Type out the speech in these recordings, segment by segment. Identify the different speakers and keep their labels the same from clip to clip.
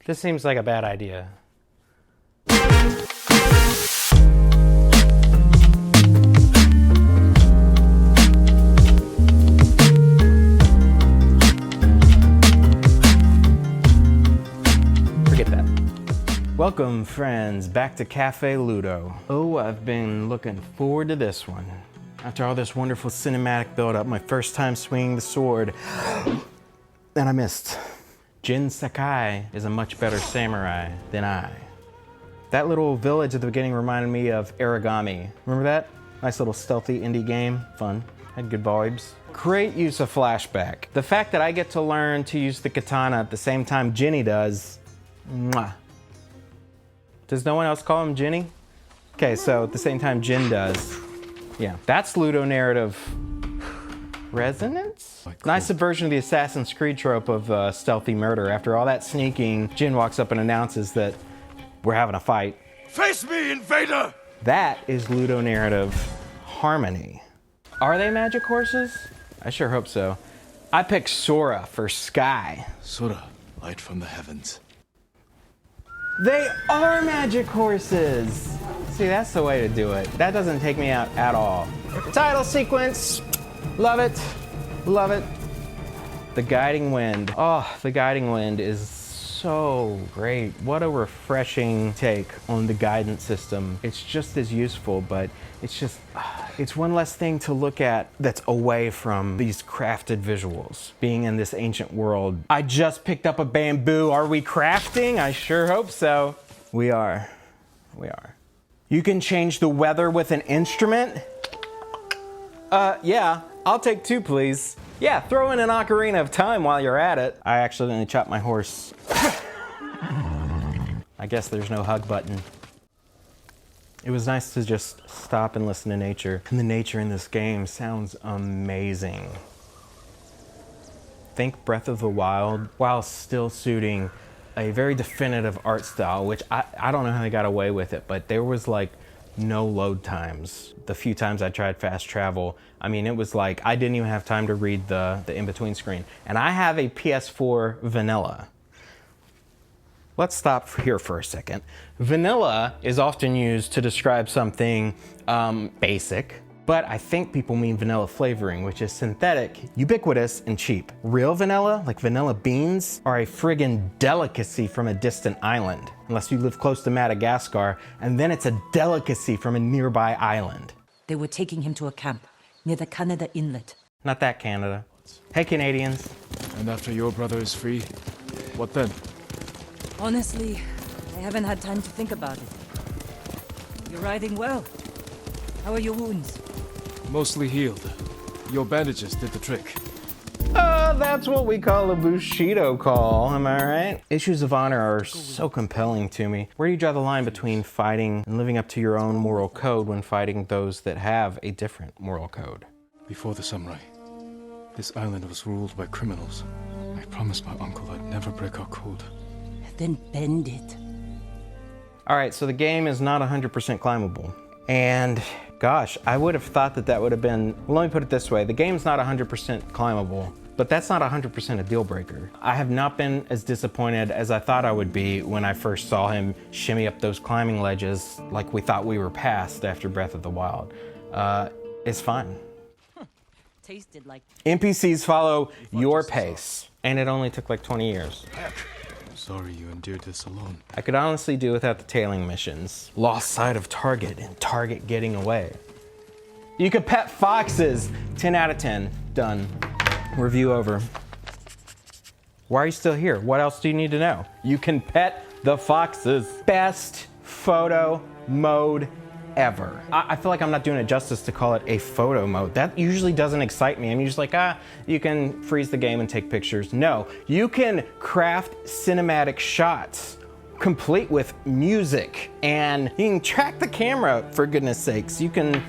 Speaker 1: This seems like a bad idea. Forget that. Welcome, friends, back to Cafe Ludo. Oh, I've been looking forward to this one. After all this wonderful cinematic build-up, my first time swinging the sword, and I missed. Jin Sakai is a much better samurai than I. That little village at the beginning reminded me of Origami. Remember that? Nice little stealthy indie game. Fun. Had good vibes. Great use of flashback. The fact that I get to learn to use the katana at the same time Jinny does. Mwah. Does no one else call him Jinny? Okay, so at the same time Jin does. Yeah, that's Ludo narrative resonance? Nice subversion of the Assassin's Creed trope of stealthy murder. After all that sneaking, Jin walks up and announces that we're having a fight.
Speaker 2: Face me, invader!
Speaker 1: That is Ludo narrative harmony. Are they magic horses? I sure hope so. I picked Sora for Sky.
Speaker 2: Sora, light from the heavens.
Speaker 1: They are magic horses! See, that's the way to do it. That doesn't take me out at all. Title sequence. Love it. Love it. The Guiding Wind. Oh, the Guiding Wind is so great. What a refreshing take on the guidance system. It's just as useful, but it's just, it's one less thing to look at that's away from these crafted visuals. Being in this ancient world. I just picked up a bamboo. Are we crafting? I sure hope so. We are. We are. You can change the weather with an instrument? Yeah. I'll take 2, please. Yeah, throw in an Ocarina of Time while you're at it. I accidentally chopped my horse. I guess there's no hug button. It was nice to just stop and listen to nature. And the nature in this game sounds amazing. Think Breath of the Wild while still suiting a very definitive art style, which I don't know how they got away with it, but there was like no load times. The few times I tried fast travel, I mean, it was like I didn't even have time to read the in-between screen. And I have a PS4 vanilla. Let's stop here for a second. Vanilla is often used to describe something basic, but I think people mean vanilla flavoring, which is synthetic, ubiquitous, and cheap. Real vanilla, like vanilla beans, are a friggin' delicacy from a distant island, unless you live close to Madagascar, and then it's a delicacy from a nearby island.
Speaker 3: They were taking him to a camp near the Canada Inlet.
Speaker 1: Not that Canada. Hey, Canadians.
Speaker 2: And after your brother is free, what then?
Speaker 3: Honestly, I haven't had time to think about it. You're riding well. How are your wounds?
Speaker 2: Mostly healed. Your bandages did the trick.
Speaker 1: That's what we call a Bushido call, am I right? Issues of honor are so compelling to me. Where do you draw the line between fighting and living up to your own moral code when fighting those that have a different moral code?
Speaker 2: Before the samurai, this island was ruled by criminals. I promised my uncle I'd never break our code.
Speaker 3: Then bend it.
Speaker 1: All right, so the game is not 100% climbable. And gosh, I would have thought that that would have been, well, let me put it this way. The game's not 100% climbable, but that's not 100% a deal breaker. I have not been as disappointed as I thought I would be when I first saw him shimmy up those climbing ledges like we thought we were past after Breath of the Wild. It's fun.
Speaker 3: Tasted like...
Speaker 1: NPCs follow your pace, and it only took like 20 years.
Speaker 2: Sorry you endured this alone.
Speaker 1: I could honestly do without the tailing missions. Lost sight of target and target getting away. You could pet foxes. 10 out of 10. Done. Review over. Why are you still here? What else do you need to know? You can pet the foxes. Best photo mode ever. I feel like I'm not doing it justice to call it a photo mode. That usually doesn't excite me. I'm usually like, you can freeze the game and take pictures. No, you can craft cinematic shots complete with music, and you can track the camera, for goodness sakes. You can,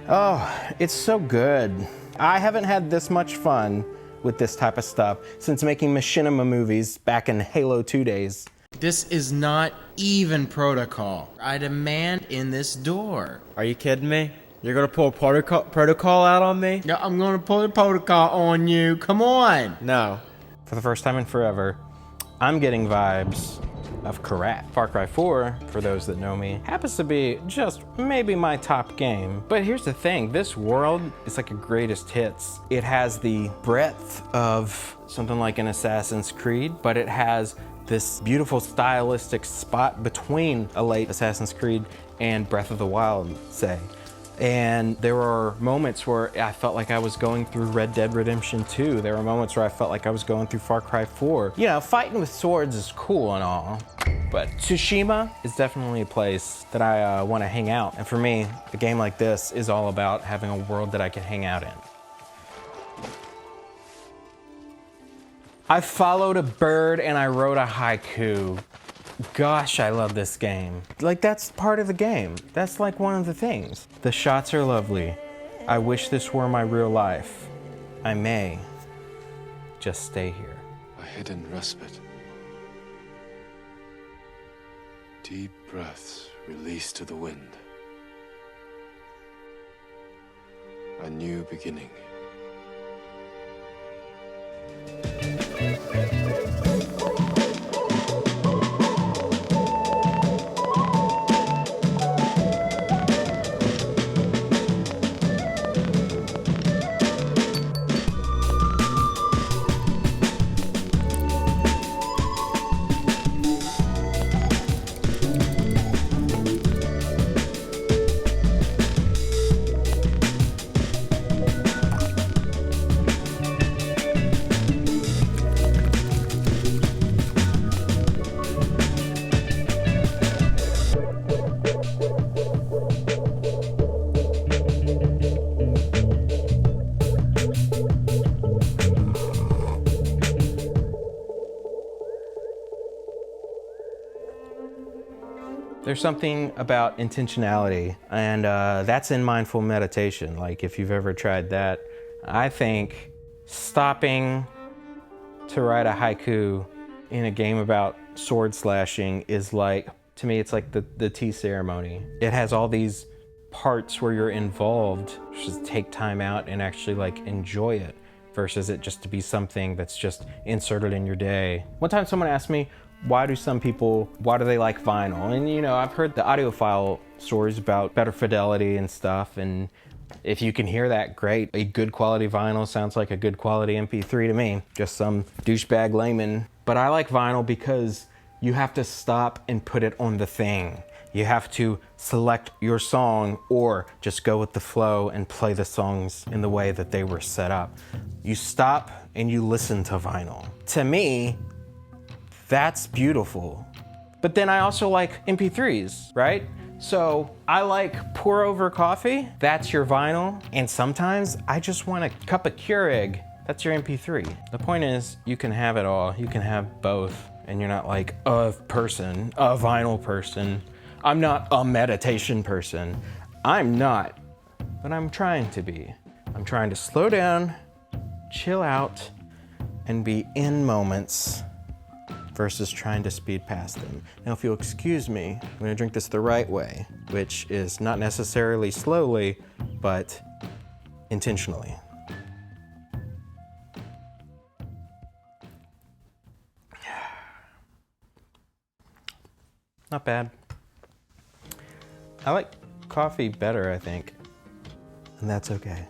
Speaker 1: oh, it's so good. I haven't had this much fun with this type of stuff since making machinima movies back in Halo 2 days.
Speaker 4: This is not even protocol. I demand in this door.
Speaker 5: Are you kidding me? You're gonna pull protocol out on me?
Speaker 4: Yeah, I'm gonna pull the protocol on you. Come on.
Speaker 5: No.
Speaker 1: For the first time in forever, I'm getting vibes of Karat. Far Cry 4, for those that know me, happens to be just maybe my top game. But here's the thing, this world is like a greatest hits. It has the breadth of something like an Assassin's Creed, but it has this beautiful stylistic spot between a late Assassin's Creed and Breath of the Wild, say. And there were moments where I felt like I was going through Red Dead Redemption 2. There were moments where I felt like I was going through Far Cry 4. You know, fighting with swords is cool and all, but Tsushima is definitely a place that I want to hang out. And for me, a game like this is all about having a world that I can hang out in. I followed a bird and I wrote a haiku. Gosh, I love this game. Like, that's part of the game. That's like one of the things. The shots are lovely. I wish this were my real life. I may just stay here.
Speaker 2: A hidden respite. Deep breaths released to the wind. A new beginning.
Speaker 1: There's something about intentionality, and that's in mindful meditation. Like, if you've ever tried that, I think stopping to write a haiku in a game about sword slashing is like, to me, it's like the tea ceremony. It has all these parts where you're involved. Just take time out and actually like enjoy it, versus it just to be something that's just inserted in your day. One time someone asked me, why do they like vinyl? And you know, I've heard the audiophile stories about better fidelity and stuff, and if you can hear that, great. A good quality vinyl sounds like a good quality MP3 to me, just some douchebag layman. But I like vinyl because you have to stop and put it on the thing. You have to select your song or just go with the flow and play the songs in the way that they were set up. You stop and you listen to vinyl. To me, that's beautiful. But then I also like MP3s, right? So I like pour over coffee, that's your vinyl. And sometimes I just want a cup of Keurig, that's your MP3. The point is, you can have it all. You can have both. And you're not like a person, a vinyl person. I'm not a meditation person. I'm not, but I'm trying to be. I'm trying to slow down, chill out, and be in moments versus trying to speed past them. Now, if you'll excuse me, I'm gonna drink this the right way, which is not necessarily slowly, but intentionally. Not bad. I like coffee better, I think, and that's okay.